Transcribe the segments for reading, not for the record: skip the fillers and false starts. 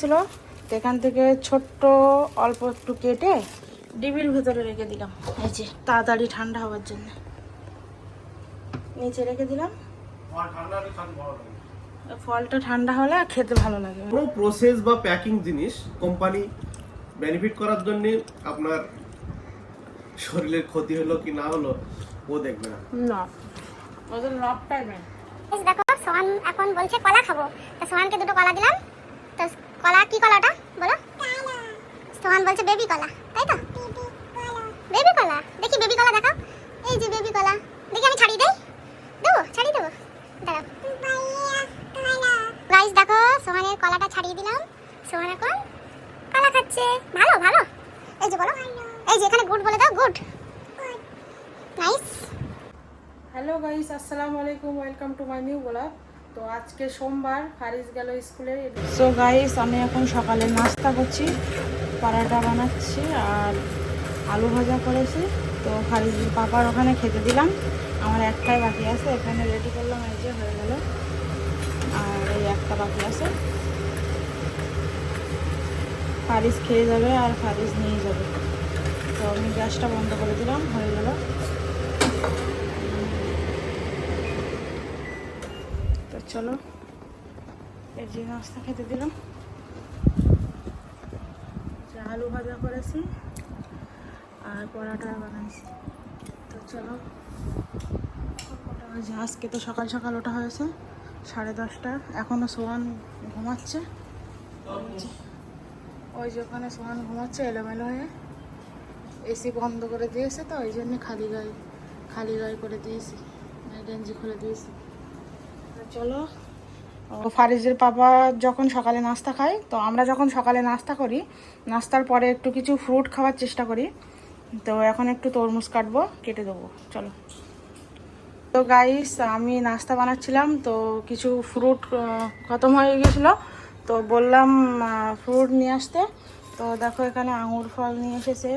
ছিল এখান থেকে ছোট্ট অল্প একটু কেটে ডিবির ভেতরে রেখে দিলাম, এই যে তাড়াতাড়ি ঠান্ডা হওয়ার জন্য নিচে রেখে দিলাম। ফলটা ঠান্ডা হলে খেতে ভালো লাগে। কোনো প্রসেস বা প্যাকিং জিনিস কোম্পানি বেনিফিট করার জন্য আপনার শরীরের ক্ষতি হলো কি না হলো ও দেখবে না। না, ওদের লাভটাই নেই। দেখো সোহান এখন বলছে কলা খাবো, তো সোহানকে দুটো কলা দিলাম। তো কলা কি কলাটা বলো? সোহান বলছে বেবি কলা, তাই তো? বেবি কলা, দেখি বেবি কলা দেখাও। এই যে বেবি কলা, দেখি আমি ছাড়িয়ে দেই। দেবো, ছাড়িয়ে দেবো, দাঁড়াও। গাইস দেখো সোহানের কলাটা ছাড়িয়ে দিলাম। সোহান এখন কলা খাচ্ছে। ভালো ভালো, এই যে বলো, এই যে এখানে গুড বলে দাও, গুড নাইস। হ্যালো গাইস, আসসালামু আলাইকুম, welcome to my new blog. তো আজকে সোমবার, ফারিস গেল স্কুলে। সো গাইস আমি এখন সকালে নাস্তা করছি, পরাটা বানাচ্ছি আর আলু ভাজা করেছি। তো ফারিসের পাপার ওখানে খেতে দিলাম, আমার একটাই বাকি আছে, এখানে রেডি করলাম, এই যে হয়ে গেল। আর এই একটা বাকি আছে, ফারিস খেয়ে যাবে আর ফারিস নিয়ে যাবে। তো আমি গ্যাসটা বন্ধ করে দিলাম, হয়ে গেল। তো চলো, এই যে নাস্তা খেতে দিলাম, যে আলু ভাজা করেছি আর পরাটা বানাইছি। তো চলো, ওটা হয়েছে আজকে, তো সকাল সকাল ওটা হয়েছে 10:30। এখনও সোহান ঘুমাচ্ছে, ওই যে ওখানে সোহান ঘুমাচ্ছে এলোমেলো হয়ে। এসি বন্ধ করে দিয়েছে, তো ওই জন্য খালি গায়ে করে দিয়েছি, গেঞ্জি খুলে দিয়েছি। চলো, ফারিজের পাপা যখন সকালে নাস্তা খায়, তো আমরা যখন সকালে নাস্তা করি, নাস্তার পরে একটু কিছু ফ্রুট খাওয়ার চেষ্টা করি। তো এখন একটু তরমুজ কাটবো, কেটে দেবো, চলো। তো গাইস আমি নাস্তা বানাচ্ছিলাম, তো কিছু ফ্রুট খতম হয়ে গেছিলো, তো বললাম ফ্রুট নিয়ে আসতে। তো দেখো এখানে আঙুর ফল নিয়ে এসেছে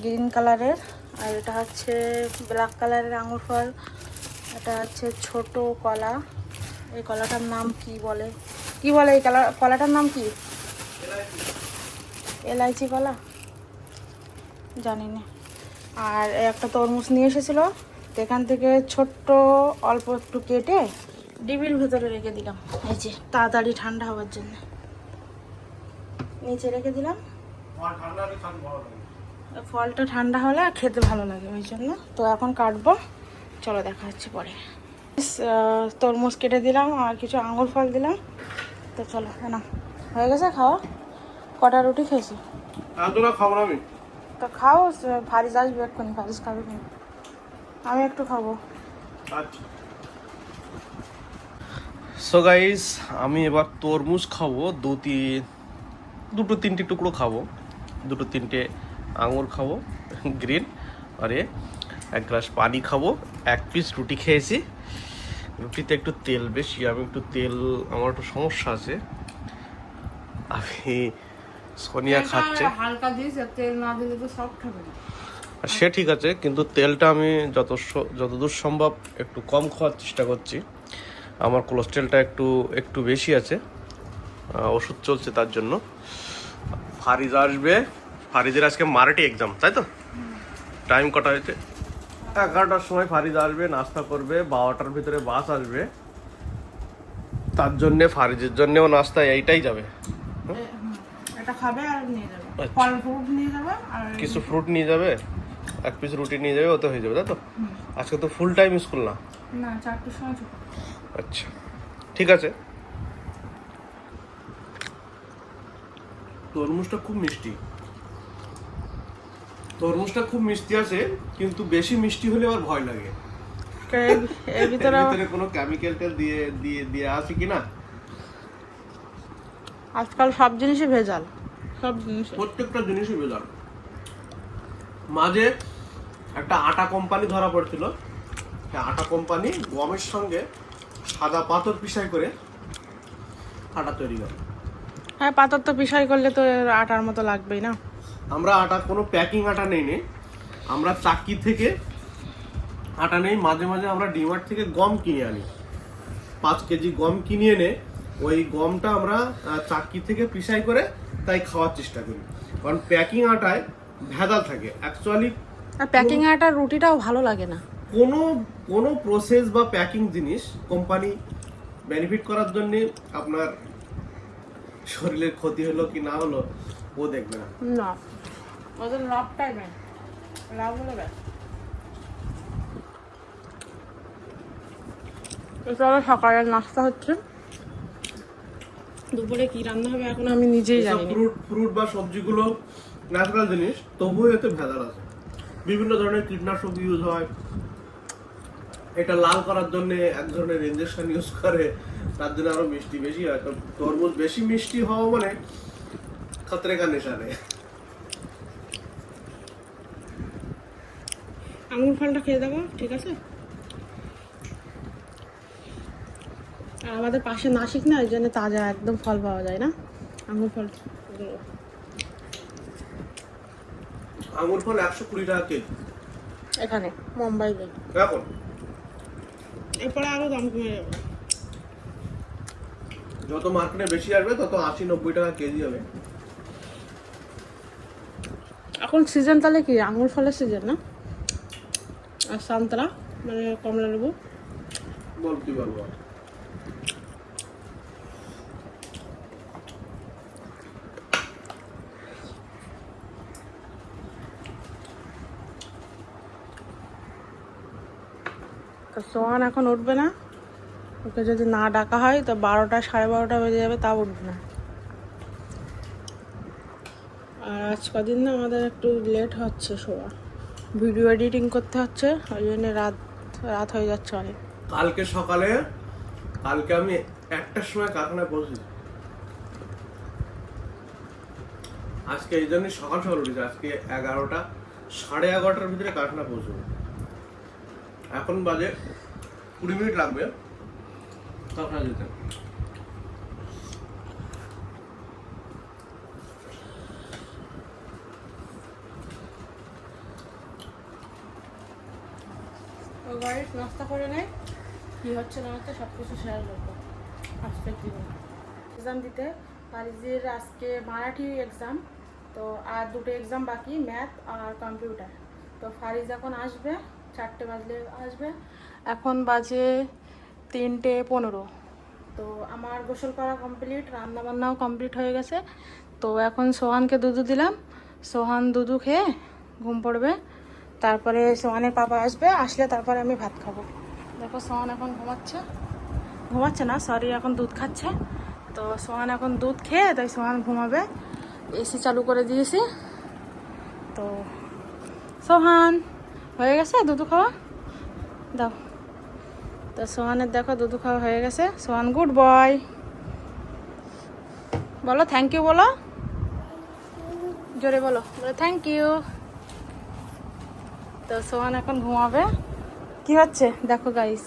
গ্রিন কালারের, আর এটা হচ্ছে ব্ল্যাক কালারের আঙুর ফল। এটা হচ্ছে ছোট কলা। এই কলাটার নাম কি বলে এই কলাটার নাম কি? এলাইচি কলা, জানি না। আর একটা তরমুজ নিয়ে এসেছিলো, তো এখান থেকে ছোট্ট অল্প একটু কেটে ডিবির ভেতরে রেখে দিলাম, এই যে তাড়াতাড়ি ঠান্ডা হওয়ার জন্য নিচে রেখে দিলাম। ফলটা ঠান্ডা হলে খেতে ভালো লাগে, ওই জন্য। তো এখন কাটবো, চলো দেখা হচ্ছে পরে। তরমুজ কেটে দিলাম আর কিছু আঙুর ফল দিলাম। তো চলো, না হয়ে গেছে খাওয়া। কটা রুটি খেয়েছি? খাবো না আমি। তো খাও, ফারিস আসবে এক্ষুনি, ফারিস খাবে না, আমি একটু খাবো। আচ্ছা, সো গাইস আমি এবার তরমুজ খাবো, দুটো তিনটে টুকরো খাবো, দুটো তিনটে আঙুর খাবো গ্রিন, আর এক গ্লাস পানি খাবো, এক পিস রুটি খেয়েছি। রুটিতে একটু তেল বেশি, আমি একটু তেল, আমার একটু সমস্যা আছে। আমি সোনিয়া খাচ্ছে, হালকা দিস, তেল না দিলে তো সফট হবে না। সে ঠিক আছে, কিন্তু তেলটা আমি যতদূর সম্ভব একটু কম খাওয়ার চেষ্টা করছি। আমার কোলেস্ট্রলটা একটু বেশি আছে, ওষুধ চলছে তার জন্য। ফারিজ আসবে, ফারিজের আজকে মারাঠি এক্সাম, তাই তো? টাইম কটা হয়েছে? 11টার সময় ফারিজ আসবে, নাস্তা করবে, 12টার ভিতরে বাস আসবে। তার জন্যে ফারিজের জন্যেও নাস্তা এইটাই যাবে। এটা খাবে আর নিয়ে যাবে, আচ্ছা। ফল ফ্রুট নিয়ে যাবে আর কিছু ফ্রুট নিয়ে যাবে, এক পিস রুটি নিয়ে যাবে, ওতে হয়ে যাবে, তাই তো? আজকে তো ফুল টাইম স্কুল না? না, 4টের সময় ছুটি। আচ্ছা, ঠিক আছে। তরমুজটা খুব মিষ্টি আছে, কিন্তু বেশি মিষ্টি হলে আবার ভয় লাগে। এর ভিতরে কোনো কেমিক্যাল দিয়ে আছে কিনা। আজকাল সব জিনিসই ভেজাল, সব জিনিস, প্রত্যেকটা জিনিসই ভেজাল। মাঝে একটা আটা কোম্পানি ধরা পড়ছিল, আটা কোম্পানি গমের সঙ্গে সাদা পাথর পিষাই করে আটা তৈরি করে। হ্যাঁ, পাথর তো পিসাই করলে তো আটার মতো লাগবেই না। আমরা আটা কোনো প্যাকিং আটা নেই, আমরা চাক্কি থেকে আটা নেই। মাঝে মাঝে আমরা ডিমার্ট থেকে গম কিনে আনি, 5 কেজি গম কিনে এনে ওই গমটা আমরা চাক্কি থেকে পিসাই করে তাই খাওয়ার চেষ্টা করি, কারণ প্যাকিং আটায় ভেজাল থাকে অ্যাকচুয়ালি। আর প্যাকিং আটার রুটিটাও ভালো লাগে না। কোনো প্রসেস বা প্যাকিং জিনিস কোম্পানি বেনিফিট করার জন্য আপনার শরীরের ক্ষতি হলো কি না হলো ও দেখবে না। না, ওদের লাভটাই নেই, লাভ হলো ব্যাস। এটা হলো সকালের নাস্তা হচ্ছে। দুপুরে কি রান্না হবে এখন আমি নিজেই জানি না। ফ্রুট বা সবজিগুলো ন্যাচারাল জিনিস, তবুও এতে ভেজাল আছে, বিভিন্ন ধরনের কীটনাশক ইউজ হয়, এটা লাল করার জন্য এক ধরনের ইনজেকশন ইউজ করে, তার জন্য আরো মিষ্টি বেশি হয়। তো তরমুজ বেশি মিষ্টি হওয়া মানে খতরে কা নিশানে। আঙুর ফলটা খেয়ে দেবো, ঠিক আছে? আর আমাদের পাশে নাসিক না, ওই জন্য তাজা একদম ফল পাওয়া যায় না, আঙুর ফল। আঙুর ফল 120 টাকা কেজি এখানে মুম্বাইতে। এখন এরপরে আরো দাম কমে যাবে, যত মার্কেটে বেশি আসবে তত 80-90 টাকা কেজি হবে। এখন সিজন তাহলে কি আঙুর ফলের সিজন না? আর সান্তরা মানে কমলা লেবু বলতে পারবো। তো সোহান এখন উঠবে না, ওকে যদি না ডাকা হয় তো 12টা 12:30 বেজে যাবে, তাও উঠবে না। আর আজ কদিন না আমাদের একটু লেট হচ্ছে শোয়া, ভিডিও এডিটিং করতে হচ্ছে, ওই জন্য রাত হয়ে যাচ্ছে অনেক। কালকে আমি 1টার সময় কারখানায় পৌঁছেছি। আজকে এই জন্য সকাল উঠেছি, আজকে 11টা 11:30টার ভিতরে কারখানা পৌঁছবো। এখন বাজে 20 মিনিট লাগবে কারখানা যেতে। ও গাড়ির নাস্তা করে নেয়, কী হচ্ছে না হচ্ছে সব কিছু শেয়ার করবো আজকের দিনে। এক্সাম দিতে পারিজের আজকে মারাঠি এক্সাম, তো আর 2টো এক্সাম বাকি, ম্যাথ আর কম্পিউটার। তো ফারিজ এখন আসবে, 4টে বাজলে আসবে, এখন বাজে 3:15। তো আমার গোসল করা কমপ্লিট, রান্নাবান্নাও কমপ্লিট হয়ে গেছে। তো এখন সোহানকে দুধু দিলাম, সোহান দুধু খেয়ে ঘুম পড়বে, তারপরে সোহানের পাপা আসবে, আসলে তারপরে আমি ভাত খাবো। দেখো সোহান এখন ঘুমাচ্ছে না, সরি, এখন দুধ খাচ্ছে। তো সোহান এখন দুধ খেয়ে তাই সোহান ঘুমাবে, এসি চালু করে দিয়েছি। তো সোহান হয়ে গেছে দুধু খাওয়া, দাও। তো সোহানের দেখো দুধু খাওয়া হয়ে গেছে। সোহান গুড বয়, বলো থ্যাংক ইউ, বলো জোরে, বলো থ্যাংক ইউ। তো সোহান এখন ঘুমাবে। কি হচ্ছে দেখো গাইস,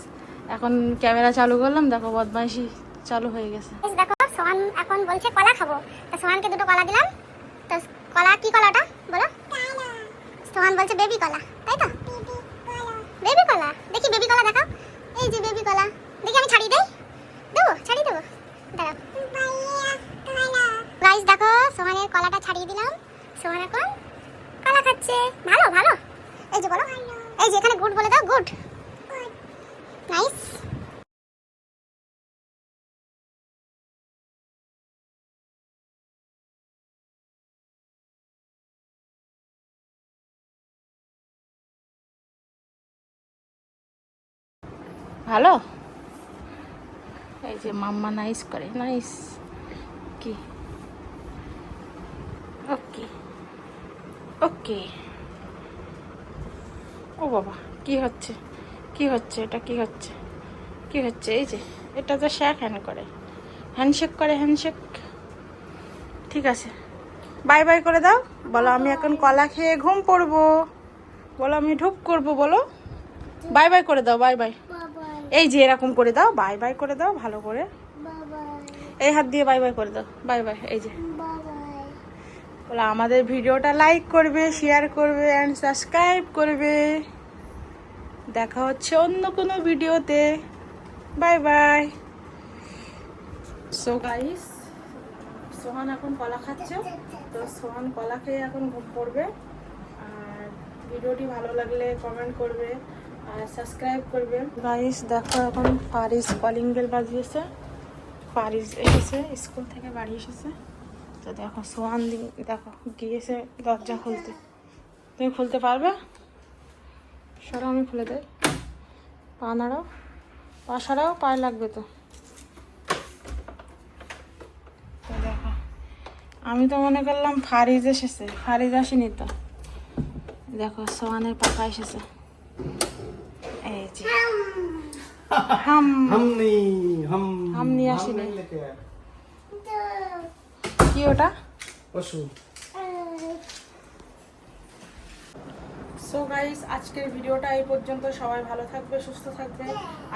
এখন ক্যামেরা চালু করলাম, দেখো বদমাইশি চালু হয়ে গেছে। দেখো সোহান এখন বলছে কলা খাবো, তো সোহানকে 2টো কলা দিলাম। তো কলা, কি কলাটা বলো? সোহান বলছে বেবি কলা, তাই তো? বেবি কলা, দেখি বেবি কলা দেখাও। এই যে বেবি কলা, দেখি আমি ছাড়িয়ে দেই, ছাড়িয়ে দেবো, দাঁড়াও। গাইস দেখো সোহানের কলাটা ছাড়িয়ে দিলাম, সোহান এখন কলা খাচ্ছে। ভালো ভালো, এই যে বলো, এই যে এখানে গুড বলে দাও, গুড, নাইস। ভালো, এই যে মাম্মা নাইস করে, নাইস। কি ওকে ওকে, ও বাবা কি হচ্ছে, কি হচ্ছে এটা, কি হচ্ছে, কি হচ্ছে? এই যে এটা তো শেক হ্যান্ডশেক করে, হ্যান্ডশেক। ঠিক আছে, বাই বাই করে দাও, বলো আমি এখন কলা খেয়ে ঘুম পড়বো, বলো আমি ঢুক করবো, বলো বাই বাই করে দাও, বাই বাই। এই যে এরকম করে দাও, বাই বাই করে দাও ভালো করে, এই হাত দিয়ে বাই বাই করে দাও, বাই বাই। এই যে বলো আমাদের ভিডিওটা লাইক করবে, শেয়ার করবে অ্যান্ড সাবস্ক্রাইব করবে। দেখা হচ্ছে অন্য কোনো ভিডিওতে, বাই বাই। সো গাইস, সোহান এখন কলা খাচ্ছে, তো সোহান কলা খেয়ে এখন ঘুম পড়বে। আর ভিডিওটি ভালো লাগলে কমেন্ট করবে আর সাবস্ক্রাইব করবে। গাইস দেখো, এখন ফারিস কলিং বেল বাজিয়েছে, ফারিস এসেছে, স্কুল থেকে বাড়ি এসেছে। তো দেখো সোহান দেখো গিয়েছে দরজা খুলতে। তুমি খুলতে পারবে? সরাও, আমি খুলে দেয়। পা নাড়াও, পা সরাও, পায়ে লাগবে তো। তো দেখো, আমি তো মনে করলাম ফারিজ এসেছে, ফারিজ আসেনি তো। দেখো সোহানের পাপা এসেছে, এই যে হামনি আসেনি। কি ওটা? সো গাইস, আজকের ভিডিওটা এই পর্যন্ত। সবাই ভালো থাকবে, সুস্থ থাকবে।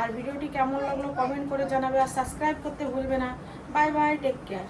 আর ভিডিওটি কেমন লাগলো কমেন্ট করে জানাবে, আর সাবস্ক্রাইব করতে ভুলবে না। Bye bye, take care.